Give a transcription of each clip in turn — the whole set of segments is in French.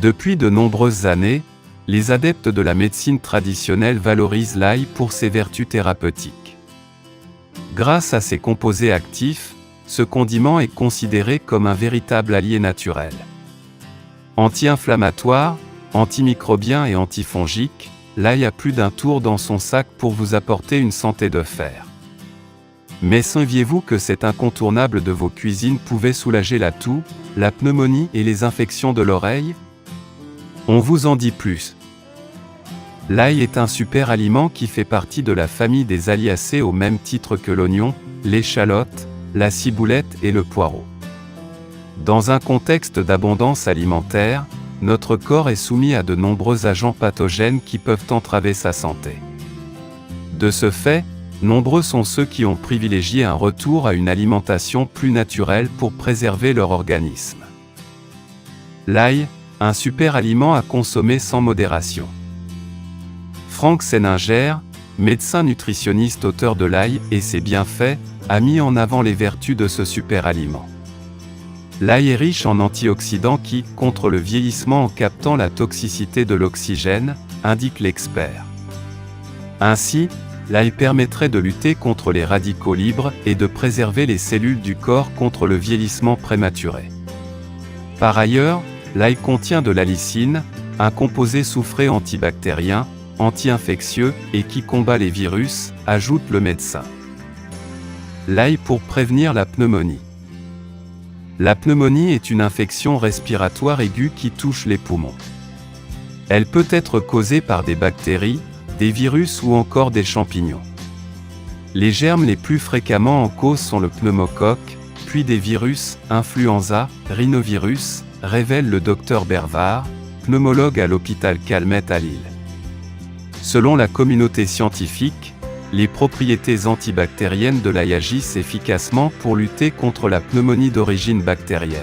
Depuis de nombreuses années, les adeptes de la médecine traditionnelle valorisent l'ail pour ses vertus thérapeutiques. Grâce à ses composés actifs, ce condiment est considéré comme un véritable allié naturel. Anti-inflammatoire, antimicrobien et antifongique, l'ail a plus d'un tour dans son sac pour vous apporter une santé de fer. Mais saviez-vous que cet incontournable de vos cuisines pouvait soulager la toux, la pneumonie et les infections de l'oreille? On vous en dit plus. L'ail est un super aliment qui fait partie de la famille des aliacées au même titre que l'oignon, l'échalote, la ciboulette et le poireau. Dans un contexte d'abondance alimentaire, notre corps est soumis à de nombreux agents pathogènes qui peuvent entraver sa santé. De ce fait, nombreux sont ceux qui ont privilégié un retour à une alimentation plus naturelle pour préserver leur organisme. L'ail, un super aliment à consommer sans modération. Franck Séninger, médecin nutritionniste auteur de l'ail et ses bienfaits, a mis en avant les vertus de ce super aliment. L'ail est riche en antioxydants qui, contre le vieillissement en captant la toxicité de l'oxygène, indique l'expert. Ainsi, l'ail permettrait de lutter contre les radicaux libres et de préserver les cellules du corps contre le vieillissement prématuré. Par ailleurs, l'ail contient de l'allicine, un composé soufré antibactérien, anti-infectieux et qui combat les virus, ajoute le médecin. L'ail pour prévenir la pneumonie. La pneumonie est une infection respiratoire aiguë qui touche les poumons. Elle peut être causée par des bactéries, des virus ou encore des champignons. Les germes les plus fréquemment en cause sont le pneumocoque, puis des virus, influenza, rhinovirus, révèle le docteur Bervar, pneumologue à l'hôpital Calmette à Lille. Selon la communauté scientifique, les propriétés antibactériennes de l'ail agissent efficacement pour lutter contre la pneumonie d'origine bactérienne.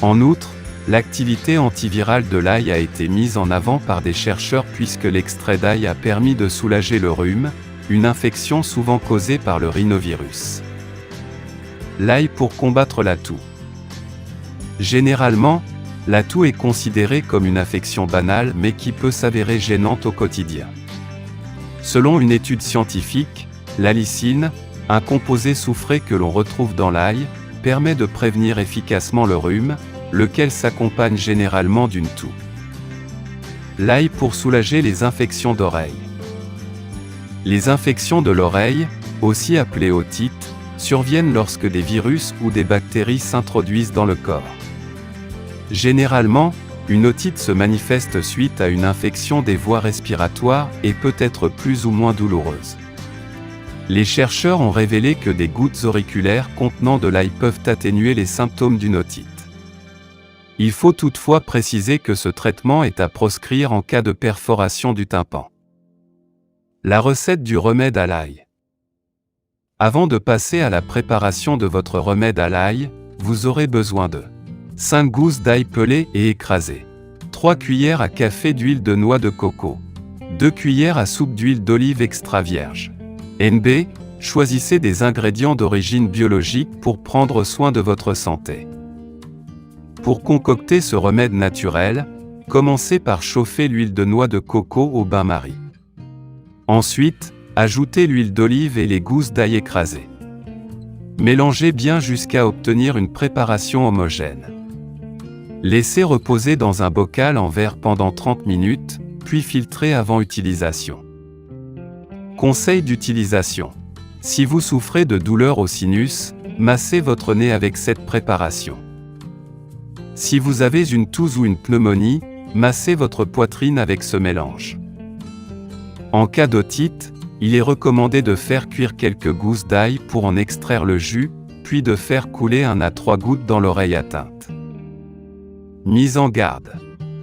En outre, l'activité antivirale de l'ail a été mise en avant par des chercheurs puisque l'extrait d'ail a permis de soulager le rhume, une infection souvent causée par le rhinovirus. L'ail pour combattre la toux. Généralement, la toux est considérée comme une affection banale mais qui peut s'avérer gênante au quotidien. Selon une étude scientifique, l'allicine, un composé soufré que l'on retrouve dans l'ail, permet de prévenir efficacement le rhume, lequel s'accompagne généralement d'une toux. L'ail pour soulager les infections d'oreille. Les infections de l'oreille, aussi appelées otites, surviennent lorsque des virus ou des bactéries s'introduisent dans le corps. Généralement, une otite se manifeste suite à une infection des voies respiratoires et peut être plus ou moins douloureuse. Les chercheurs ont révélé que des gouttes auriculaires contenant de l'ail peuvent atténuer les symptômes d'une otite. Il faut toutefois préciser que ce traitement est à proscrire en cas de perforation du tympan. La recette du remède à l'ail. Avant de passer à la préparation de votre remède à l'ail, vous aurez besoin de 5 gousses d'ail pelées et écrasées, 3 cuillères à café d'huile de noix de coco, 2 cuillères à soupe d'huile d'olive extra vierge. NB, choisissez des ingrédients d'origine biologique pour prendre soin de votre santé. Pour concocter ce remède naturel, commencez par chauffer l'huile de noix de coco au bain-marie. Ensuite, ajoutez l'huile d'olive et les gousses d'ail écrasées. Mélangez bien jusqu'à obtenir une préparation homogène. Laissez reposer dans un bocal en verre pendant 30 minutes, puis filtrez avant utilisation. Conseil d'utilisation. Si vous souffrez de douleurs au sinus, massez votre nez avec cette préparation. Si vous avez une toux ou une pneumonie, massez votre poitrine avec ce mélange. En cas d'otite, il est recommandé de faire cuire quelques gousses d'ail pour en extraire le jus, puis de faire couler 1 à 3 gouttes dans l'oreille atteinte. Mise en garde.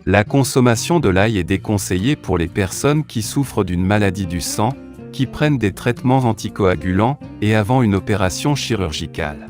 La consommation de l'ail est déconseillée pour les personnes qui souffrent d'une maladie du sang, qui prennent des traitements anticoagulants, et avant une opération chirurgicale.